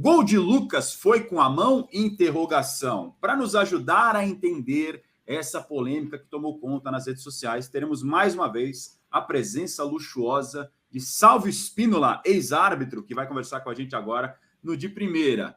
Gol de Lucas foi com a mão? Interrogação. Para nos ajudar a entender essa polêmica que tomou conta nas redes sociais, teremos mais uma vez a presença luxuosa de Salvio Spínola, ex-árbitro, que vai conversar com a gente agora no De Primeira.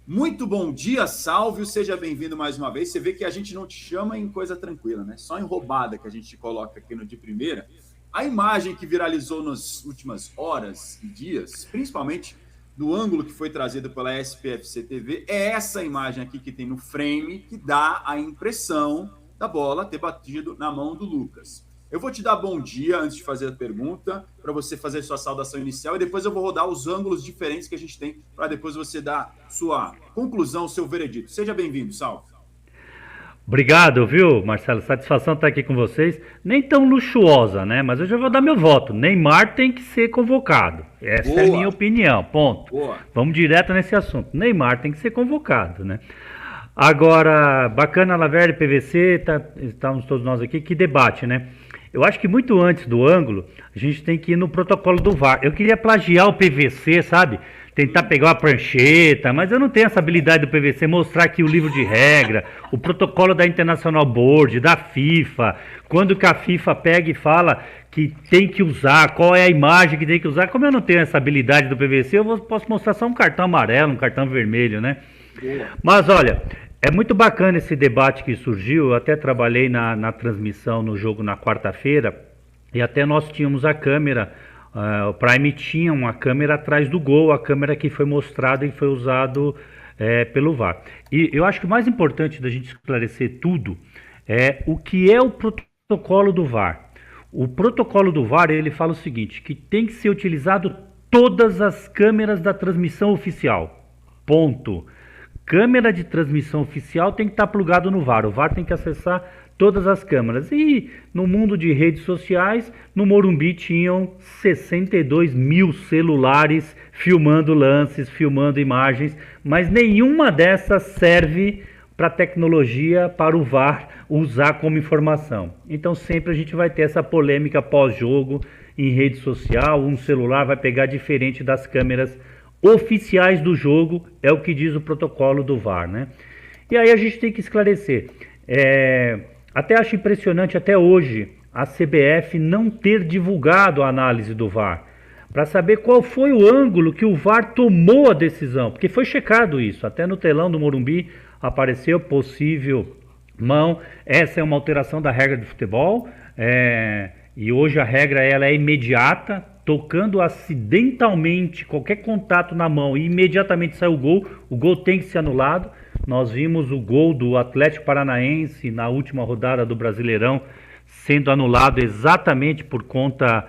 Muito bom dia, Salvio, seja bem-vindo mais uma vez. Você vê que a gente não te chama em coisa tranquila, né? Só em roubada que a gente te coloca aqui no De Primeira. A imagem que viralizou nas últimas horas e dias, principalmente do ângulo que foi trazido pela SPFC TV, é essa imagem aqui que tem no frame, que dá a impressão da bola ter batido na mão do Lucas. Eu vou te dar bom dia antes de fazer a pergunta, para você fazer sua saudação inicial, e depois eu vou rodar os ângulos diferentes que a gente tem, para depois você dar sua conclusão, seu veredito. Seja bem-vindo, Salvo. Obrigado, viu, Marcelo? Satisfação estar aqui com vocês. Nem tão luxuosa, né? Mas eu já vou dar meu voto. Neymar tem que ser convocado. Essa é a minha opinião, ponto. Boa. Vamos direto nesse assunto. Neymar tem que ser convocado, né? Agora, bacana, Laverde, PVC, estamos todos nós aqui, que debate, né? Eu acho que muito antes do ângulo, a gente tem que ir no protocolo do VAR. Eu queria plagiar o PVC, sabe? Tentar pegar uma prancheta, mas eu não tenho essa habilidade do PVC, mostrar aqui o livro de regra, o protocolo da International Board, da FIFA, quando que a FIFA pega e fala que tem que usar, qual é a imagem que tem que usar. Como eu não tenho essa habilidade do PVC, posso mostrar só um cartão amarelo, um cartão vermelho, né? Mas olha, é muito bacana esse debate que surgiu. Eu até trabalhei na transmissão no jogo na quarta-feira, e até nós tínhamos a câmera. O Prime tinha uma câmera atrás do gol, a câmera que foi mostrada e foi usado pelo VAR. E eu acho que o mais importante da gente esclarecer tudo é o que é o protocolo do VAR. O protocolo do VAR, ele fala o seguinte, que tem que ser utilizado todas as câmeras da transmissão oficial. Ponto. Câmera de transmissão oficial tem que estar plugado no VAR. O VAR tem que acessar todas as câmeras. E no mundo de redes sociais, no Morumbi tinham 62 mil celulares filmando lances, filmando imagens, mas nenhuma dessas serve para tecnologia, para o VAR usar como informação. Então sempre a gente vai ter essa polêmica pós-jogo em rede social, um celular vai pegar diferente das câmeras oficiais do jogo, é o que diz o protocolo do VAR, né? E aí a gente tem que esclarecer. Até acho impressionante até hoje a CBF não ter divulgado a análise do VAR, para saber qual foi o ângulo que o VAR tomou a decisão, porque foi checado isso, até no telão do Morumbi apareceu possível mão. Essa é uma alteração da regra de futebol, e hoje a regra ela é imediata. Tocando acidentalmente qualquer contato na mão e imediatamente sai o gol tem que ser anulado. Nós vimos o gol do Atlético Paranaense na última rodada do Brasileirão sendo anulado exatamente por conta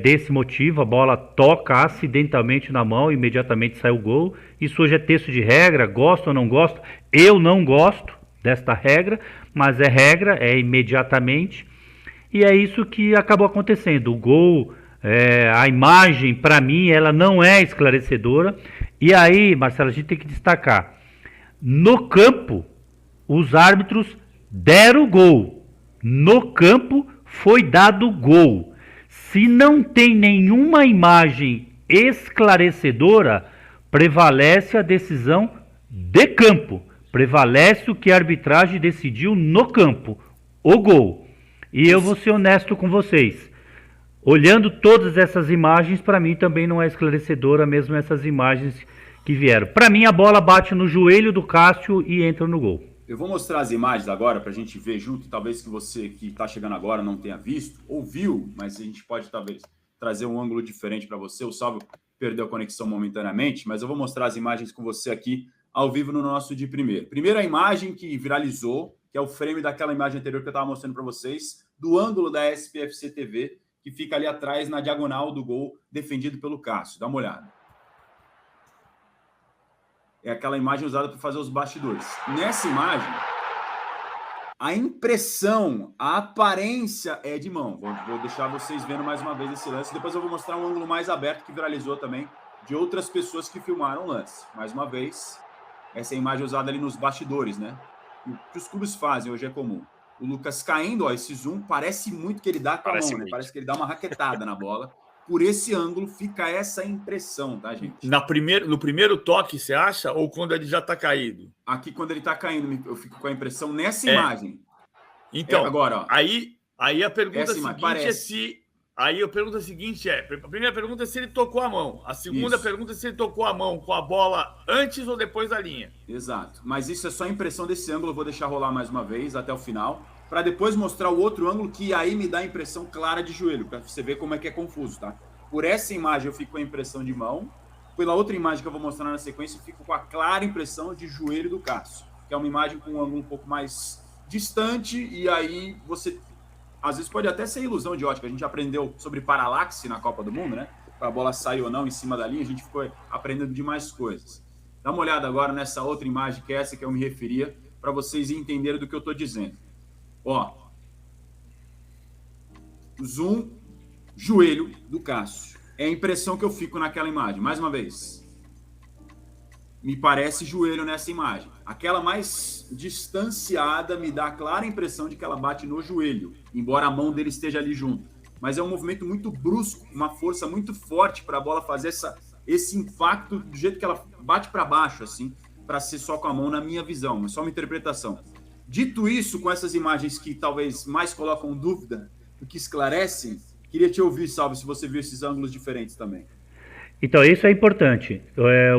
desse motivo. A bola toca acidentalmente na mão e imediatamente sai o gol. Isso hoje é texto de regra, gosto ou não gosto? Eu não gosto desta regra, mas é regra, é imediatamente. E é isso que acabou acontecendo. O gol... a imagem, para mim, ela não é esclarecedora. E aí, Marcelo, a gente tem que destacar. No campo, os árbitros deram gol. No campo, foi dado gol. Se não tem nenhuma imagem esclarecedora, prevalece a decisão de campo. Prevalece o que a arbitragem decidiu no campo. O gol. E eu vou ser honesto com vocês. Olhando todas essas imagens, para mim também não é esclarecedora, mesmo essas imagens que vieram. Para mim, a bola bate no joelho do Cássio e entra no gol. Eu vou mostrar as imagens agora para a gente ver junto. Talvez que você que está chegando agora não tenha visto, ou viu, mas a gente pode talvez trazer um ângulo diferente para você. O Salvio perdeu a conexão momentaneamente, mas eu vou mostrar as imagens com você aqui ao vivo no nosso De Primeiro. Primeira imagem que viralizou, que é o frame daquela imagem anterior que eu estava mostrando para vocês, do ângulo da SPFC TV, que fica ali atrás, na diagonal do gol, defendido pelo Cássio. Dá uma olhada. É aquela imagem usada para fazer os bastidores. Nessa imagem, a impressão, a aparência é de mão. Vou deixar vocês vendo mais uma vez esse lance. Depois eu vou mostrar um ângulo mais aberto que viralizou também, de outras pessoas que filmaram o lance. Mais uma vez, essa é a imagem usada ali nos bastidores, né? O que os clubes fazem hoje é comum. O Lucas caindo, ó, esse zoom, parece muito que ele dá com a mão, né? Parece que ele dá uma raquetada na bola. por esse ângulo fica essa impressão, tá, gente? No primeiro toque, você acha? Ou quando ele já está caído? Aqui, quando ele está caindo, eu fico com a impressão nessa imagem. Então, agora, ó, aí a pergunta seguinte parece. é se... Aí a pergunta seguinte a primeira pergunta é se ele tocou a mão. A segunda pergunta é se ele tocou a mão com a bola antes ou depois da linha. Exato. Mas isso é só a impressão desse ângulo. Eu vou deixar rolar mais uma vez até o final, para depois mostrar o outro ângulo que aí me dá a impressão clara de joelho, para você ver como é que é confuso, tá? Por essa imagem eu fico com a impressão de mão. Pela outra imagem que eu vou mostrar na sequência, eu fico com a clara impressão de joelho do Cássio, que é uma imagem com um ângulo um pouco mais distante, e aí você... Às vezes pode até ser ilusão de ótica. A gente aprendeu sobre paralaxe na Copa do Mundo, né? Para a bola sair ou não em cima da linha, a gente ficou aprendendo de mais coisas. Dá uma olhada agora nessa outra imagem, que é essa que eu me referia, para vocês entenderem do que eu estou dizendo. Ó, zoom, joelho do Cássio. É a impressão que eu fico naquela imagem. Mais uma vez. Me parece joelho nessa imagem. Aquela mais distanciada me dá a clara impressão de que ela bate no joelho, embora a mão dele esteja ali junto. Mas é um movimento muito brusco, uma força muito forte para a bola fazer esse impacto do jeito que ela bate para baixo, assim, para ser só com a mão, na minha visão, é só uma interpretação. Dito isso, com essas imagens que talvez mais colocam dúvida do que esclarecem, queria te ouvir, Salve, se você viu esses ângulos diferentes também. Então, isso é importante.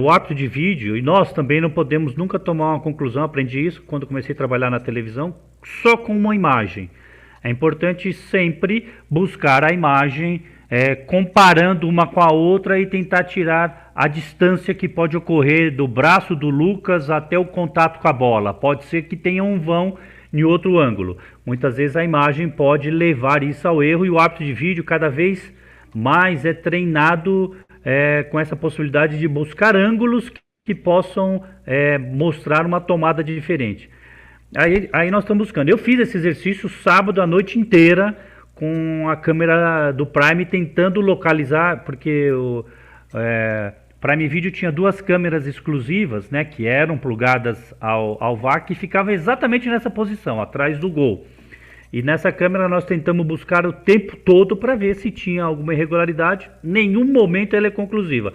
O árbitro de vídeo, e nós também não podemos nunca tomar uma conclusão, aprendi isso quando comecei a trabalhar na televisão, só com uma imagem. É importante sempre buscar a imagem, comparando uma com a outra e tentar tirar a distância que pode ocorrer do braço do Lucas até o contato com a bola. Pode ser que tenha um vão em outro ângulo. Muitas vezes a imagem pode levar isso ao erro, e o árbitro de vídeo cada vez mais é treinado com essa possibilidade de buscar ângulos que possam mostrar uma tomada diferente. Aí nós estamos buscando. Eu fiz esse exercício sábado a noite inteira com a câmera do Prime tentando localizar, porque o Prime Video tinha duas câmeras exclusivas, né, que eram plugadas ao VAR, que ficavam exatamente nessa posição, atrás do gol. E nessa câmera nós tentamos buscar o tempo todo para ver se tinha alguma irregularidade. Nenhum momento ela é conclusiva.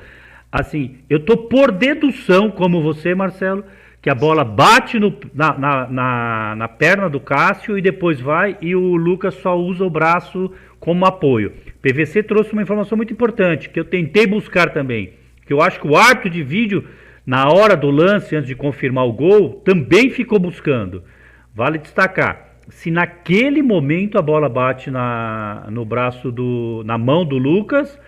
Assim, eu estou por dedução, como você, Marcelo, que a bola bate na perna do Cássio e depois vai, e o Lucas só usa o braço como apoio. PVC trouxe uma informação muito importante, que eu tentei buscar também, que eu acho que o árbitro de vídeo, na hora do lance, antes de confirmar o gol, também ficou buscando. Vale destacar. Se naquele momento a bola bate no braço na mão do Lucas,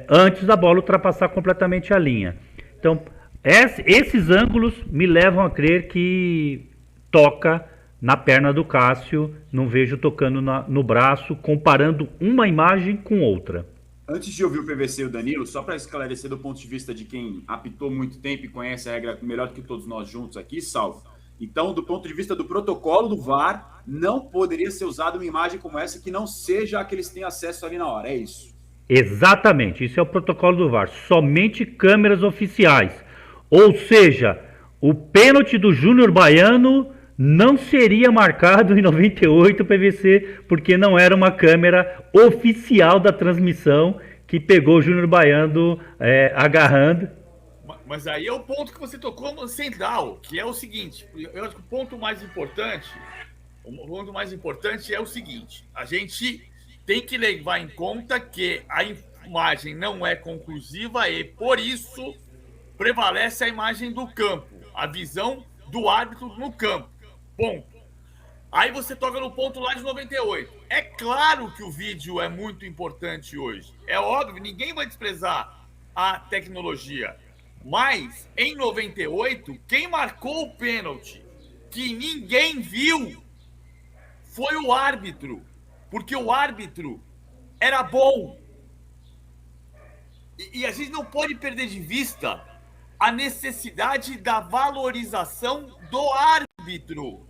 antes da bola ultrapassar completamente a linha. Então, esses ângulos me levam a crer que toca na perna do Cássio, não vejo tocando no braço, comparando uma imagem com outra. Antes de ouvir o PVC e o Danilo, só para esclarecer do ponto de vista de quem apitou muito tempo e conhece a regra melhor do que todos nós juntos aqui, Salvo. Então, do ponto de vista do protocolo do VAR, não poderia ser usada uma imagem como essa que não seja a que eles têm acesso ali na hora, é isso? Exatamente, isso é o protocolo do VAR, somente câmeras oficiais. Ou seja, o pênalti do Júnior Baiano não seria marcado em 98 PVC, porque não era uma câmera oficial da transmissão que pegou o Júnior Baiano agarrando. Mas aí é o ponto que você tocou no central, que é o seguinte, eu acho que o ponto mais importante é o seguinte, a gente tem que levar em conta que a imagem não é conclusiva e, por isso, prevalece a imagem do campo, a visão do árbitro no campo, ponto. Aí você toca no ponto lá de 98. É claro que o vídeo é muito importante hoje, é óbvio, ninguém vai desprezar a tecnologia. Mas, em 98, quem marcou o pênalti que ninguém viu foi o árbitro. Porque o árbitro era bom. E a gente não pode perder de vista a necessidade da valorização do árbitro.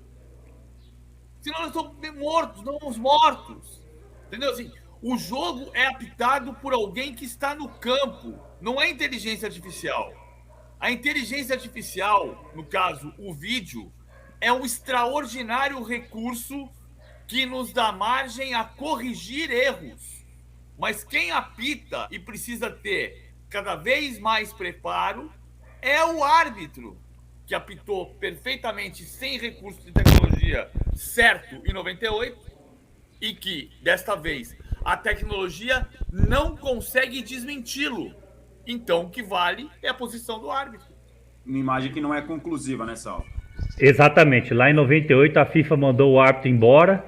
Senão nós estamos mortos, não estamos mortos. Entendeu? Assim, o jogo é apitado por alguém que está no campo. Não é inteligência artificial. A inteligência artificial, no caso, o vídeo, é um extraordinário recurso que nos dá margem a corrigir erros. Mas quem apita e precisa ter cada vez mais preparo é o árbitro, que apitou perfeitamente, sem recurso de tecnologia, certo em 98, e que, desta vez, a tecnologia não consegue desmenti-lo. Então, o que vale é a posição do árbitro. Uma imagem que não é conclusiva, né, Sal? Exatamente. Lá em 98 a FIFA mandou o árbitro embora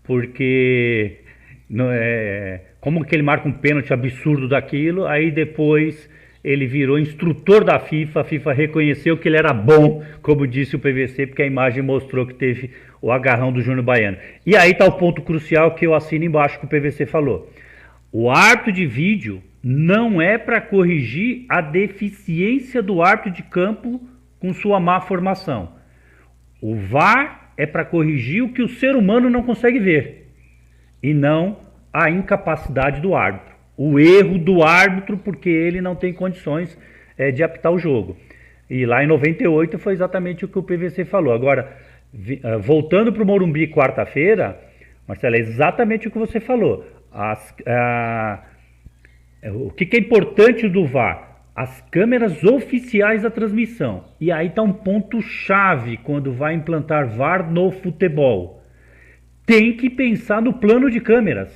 porque como que ele marca um pênalti absurdo daquilo, aí depois ele virou instrutor da FIFA, a FIFA reconheceu que ele era bom, como disse o PVC, porque a imagem mostrou que teve o agarrão do Júnior Baiano. E aí está o ponto crucial que eu assino embaixo que o PVC falou. O árbitro de vídeo não é para corrigir a deficiência do árbitro de campo com sua má formação. O VAR é para corrigir o que o ser humano não consegue ver, e não a incapacidade do árbitro. O erro do árbitro porque ele não tem condições de apitar o jogo. E lá em 98 foi exatamente o que o PVC falou. Agora, voltando para o Morumbi quarta-feira, Marcelo, é exatamente o que você falou. O que é importante do VAR? As câmeras oficiais da transmissão. E aí está um ponto-chave quando vai implantar VAR no futebol. Tem que pensar no plano de câmeras.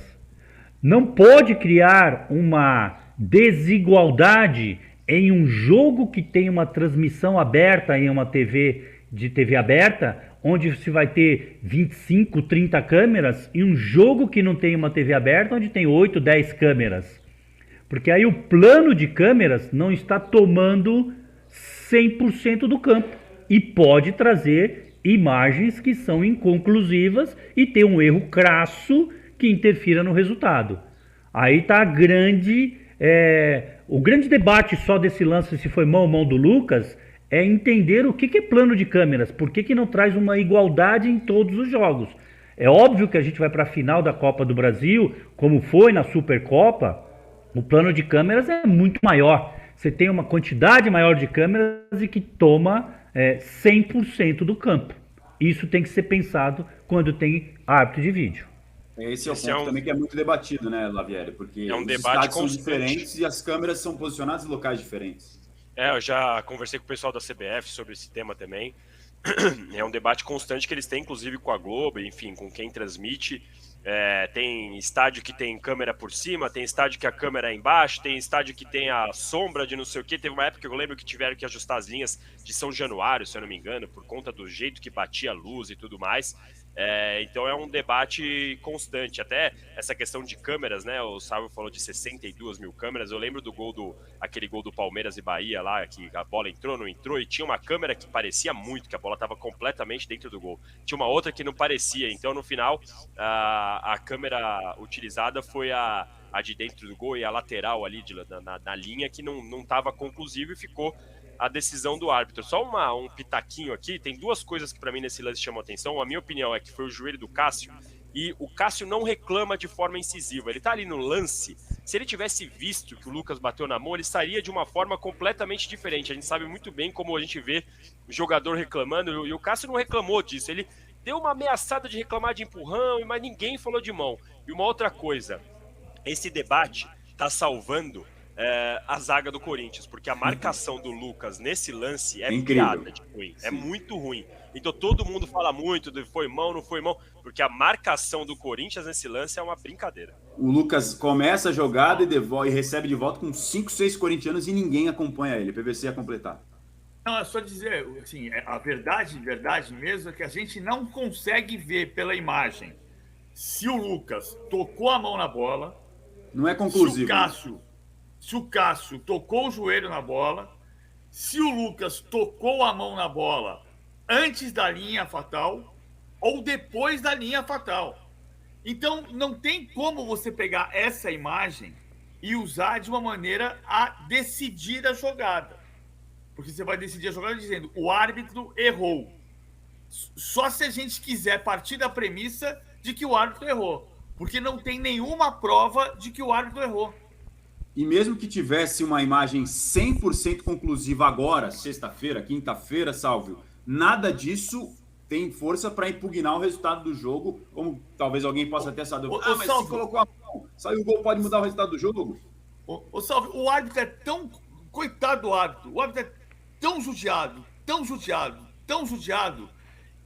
Não pode criar uma desigualdade em um jogo que tem uma transmissão aberta em uma TV de TV aberta, onde se vai ter 25, 30 câmeras, e um jogo que não tem uma TV aberta, onde tem 8, 10 câmeras. Porque aí o plano de câmeras não está tomando 100% do campo e pode trazer imagens que são inconclusivas e ter um erro crasso que interfira no resultado. Aí está o grande debate só desse lance, se foi mão ou mão do Lucas, é entender o que é plano de câmeras, por que não traz uma igualdade em todos os jogos. É óbvio que a gente vai para a final da Copa do Brasil, como foi na Supercopa, o plano de câmeras é muito maior. Você tem uma quantidade maior de câmeras e que toma 100% do campo. Isso tem que ser pensado quando tem árbitro de vídeo. Esse é o ponto também que é muito debatido, né, Lavieri? Porque um os debate estádios são diferentes e as câmeras são posicionadas em locais diferentes. Eu já conversei com o pessoal da CBF sobre esse tema também. É um debate constante que eles têm, inclusive com a Globo, enfim, com quem transmite. Tem estádio que tem câmera por cima, tem estádio que a câmera é embaixo, tem estádio que tem a sombra de não sei o que. Teve uma época que eu lembro que tiveram que ajustar as linhas de São Januário, se eu não me engano, por conta do jeito que batia a luz e tudo mais. Então é um debate constante. Até essa questão de câmeras, né? O Sávio falou de 62 mil câmeras. Eu lembro aquele gol do Palmeiras e Bahia lá, que a bola entrou, não entrou, e tinha uma câmera que parecia muito, que a bola estava completamente dentro do gol. Tinha uma outra que não parecia. Então, no final, a câmera utilizada foi a de dentro do gol e a lateral ali na linha, que não estava conclusiva e ficou a decisão do árbitro. Só um pitaquinho aqui, tem duas coisas que para mim nesse lance chamam atenção. A minha opinião é que foi o joelho do Cássio, e o Cássio não reclama de forma incisiva. Ele tá ali no lance, se ele tivesse visto que o Lucas bateu na mão, ele estaria de uma forma completamente diferente. A gente sabe muito bem como a gente vê o jogador reclamando, e o Cássio não reclamou disso. Ele deu uma ameaçada de reclamar de empurrão, mas ninguém falou de mão. E uma outra coisa, esse debate tá salvando a zaga do Corinthians, porque a marcação do Lucas nesse lance é piada de ruim, é muito ruim. Então todo mundo fala muito de foi mão, não foi mão, porque a marcação do Corinthians nesse lance é uma brincadeira. O Lucas começa a jogada e recebe de volta com 5, 6 corintianos e ninguém acompanha ele. PVC ia completar. Não, é só dizer, assim, a verdade mesmo é que a gente não consegue ver pela imagem se o Lucas tocou a mão na bola. Não é conclusivo. Se o Cássio tocou o joelho na bola, se o Lucas tocou a mão na bola antes da linha fatal ou depois da linha fatal. Então, não tem como você pegar essa imagem e usar de uma maneira a decidir a jogada. Porque você vai decidir a jogada dizendo o árbitro errou. Só se a gente quiser partir da premissa de que o árbitro errou. Porque não tem nenhuma prova de que o árbitro errou. E mesmo que tivesse uma imagem 100% conclusiva agora, sexta-feira, quinta-feira, Sálvio, nada disso tem força para impugnar o resultado do jogo, como talvez alguém possa até saber. Mas se colocou a mão, Saiu o gol, pode mudar o resultado do jogo? Ô Salve, o árbitro é tão... Coitado do árbitro. O árbitro é tão judiado,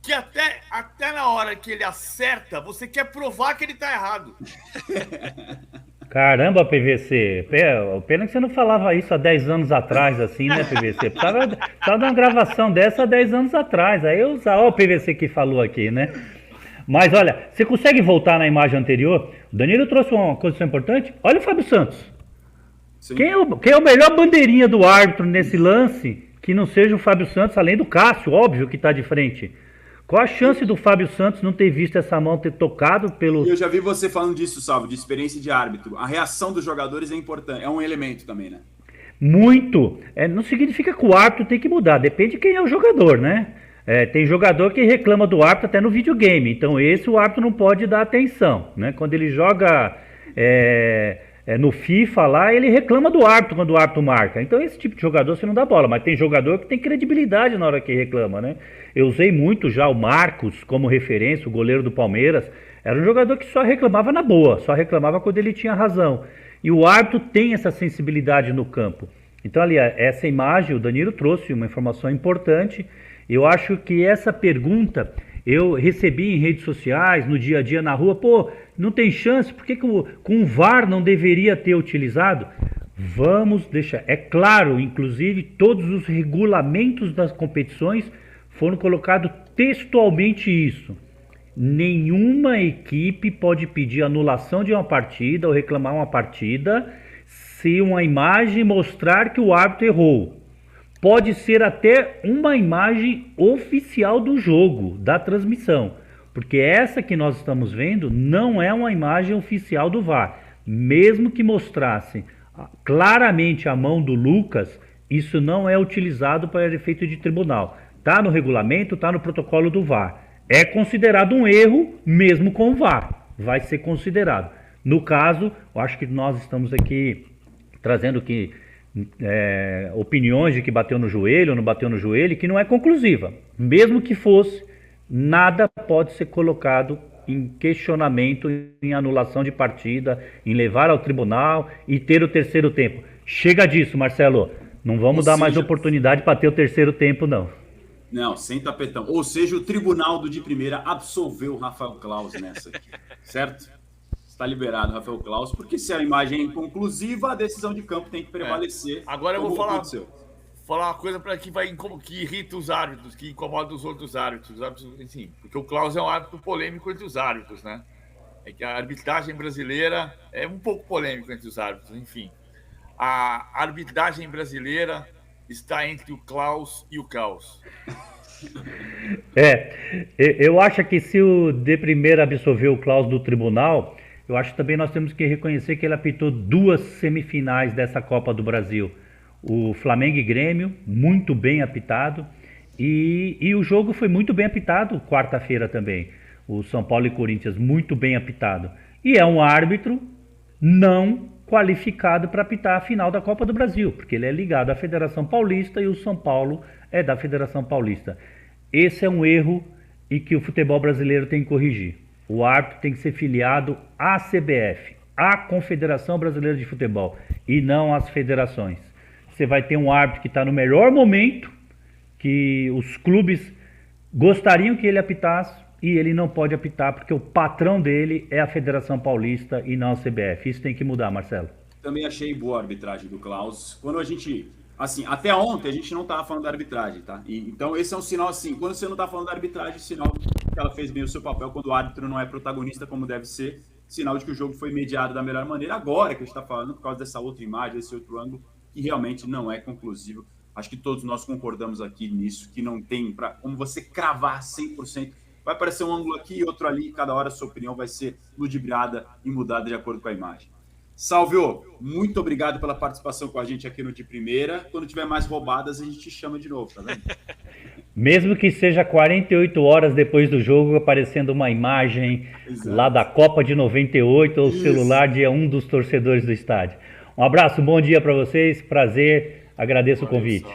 que até na hora que ele acerta, você quer provar que ele tá errado. Caramba, PVC. Pena que você não falava isso há 10 anos atrás, assim, né, PVC? Precisava de uma gravação dessa há 10 anos atrás. Aí eu usava. Olha o PVC que falou aqui, né? Mas olha, você consegue voltar na imagem anterior? O Danilo trouxe uma coisa importante. Olha o Fábio Santos. Quem é o melhor bandeirinha do árbitro nesse lance que não seja o Fábio Santos, além do Cássio, óbvio, que está de frente? Qual a chance do Fábio Santos não ter visto essa mão ter tocado pelo... Eu já vi você falando disso, Salvo, de experiência de árbitro. A reação dos jogadores é importante, é um elemento também, né? Muito. Não significa que o árbitro tem que mudar, depende de quem é o jogador, né? Tem jogador que reclama do árbitro até no videogame, então esse o árbitro não pode dar atenção, né? Quando ele joga no FIFA lá, ele reclama do árbitro quando o árbitro marca. Então esse tipo de jogador você não dá bola, mas tem jogador que tem credibilidade na hora que reclama, né? Eu usei muito já o Marcos como referência, o goleiro do Palmeiras. Era um jogador que só reclamava na boa, só reclamava quando ele tinha razão. E o árbitro tem essa sensibilidade no campo. Então ali, essa imagem, o Danilo trouxe uma informação importante. Eu acho que essa pergunta eu recebi em redes sociais, no dia a dia na rua. Pô, não tem chance, por que com o VAR não deveria ter utilizado? Vamos deixar, é claro, inclusive todos os regulamentos das competições foram colocados textualmente isso. Nenhuma equipe pode pedir anulação de uma partida ou reclamar uma partida se uma imagem mostrar que o árbitro errou. Pode ser até uma imagem oficial do jogo, da transmissão, porque essa que nós estamos vendo não é uma imagem oficial do VAR. Mesmo que mostrasse claramente a mão do Lucas, isso não é utilizado para efeito de tribunal. Está no regulamento, está no protocolo do VAR. É considerado um erro mesmo com o VAR. Vai ser considerado. No caso, eu acho que nós estamos aqui trazendo opiniões de que bateu no joelho ou não bateu no joelho, que não é conclusiva. Mesmo que fosse, nada pode ser colocado em questionamento, em anulação de partida, em levar ao tribunal e ter o terceiro tempo. Chega disso, Marcelo. Não vamos dar mais oportunidade para ter o terceiro tempo, não. Não, sem tapetão. Ou seja, o tribunal de primeira absolveu o Rafael Claus nessa aqui, certo? Está liberado, Rafael Claus, porque se a imagem é inconclusiva, a decisão de campo tem que prevalecer. Agora eu vou falar uma coisa que irrita os árbitros, que incomoda os outros árbitros. Enfim, porque o Claus é um árbitro polêmico entre os árbitros, né? É que a arbitragem brasileira é um pouco polêmica entre os árbitros, enfim. A arbitragem brasileira está entre o Claus e o caos. Eu acho que se o de primeira absolveu o Claus do tribunal, eu acho que também nós temos que reconhecer que ele apitou 2 semifinais dessa Copa do Brasil. O Flamengo e Grêmio, muito bem apitado, e o jogo foi muito bem apitado quarta-feira também. O São Paulo e Corinthians, muito bem apitado. E é um árbitro não qualificado para apitar a final da Copa do Brasil, porque ele é ligado à Federação Paulista e o São Paulo é da Federação Paulista. Esse é um erro e que o futebol brasileiro tem que corrigir. O árbitro tem que ser filiado à CBF, à Confederação Brasileira de Futebol, e não às federações. Você vai ter um árbitro que está no melhor momento, que os clubes gostariam que ele apitasse, e ele não pode apitar porque o patrão dele é a Federação Paulista e não a CBF. Isso tem que mudar, Marcelo. Também achei boa a arbitragem do Claus. Quando a gente... Assim, até ontem a gente não estava falando da arbitragem, tá? Então esse é um sinal assim, quando você não está falando da arbitragem, sinal que ela fez bem o seu papel, quando o árbitro não é protagonista como deve ser, sinal de que o jogo foi mediado da melhor maneira. Agora que a gente está falando, por causa dessa outra imagem, desse outro ângulo, que realmente não é conclusivo. Acho que todos nós concordamos aqui nisso, que não tem como você cravar 100%. Vai aparecer um ângulo aqui e outro ali, e cada hora a sua opinião vai ser ludibriada e mudada de acordo com a imagem. Salvio, muito obrigado pela participação com a gente aqui no De Primeira. Quando tiver mais roubadas, a gente te chama de novo, tá vendo? Mesmo que seja 48 horas depois do jogo, aparecendo uma imagem lá da Copa de 98 ou o celular de um dos torcedores do estádio. Um abraço, bom dia para vocês, prazer, agradeço o convite.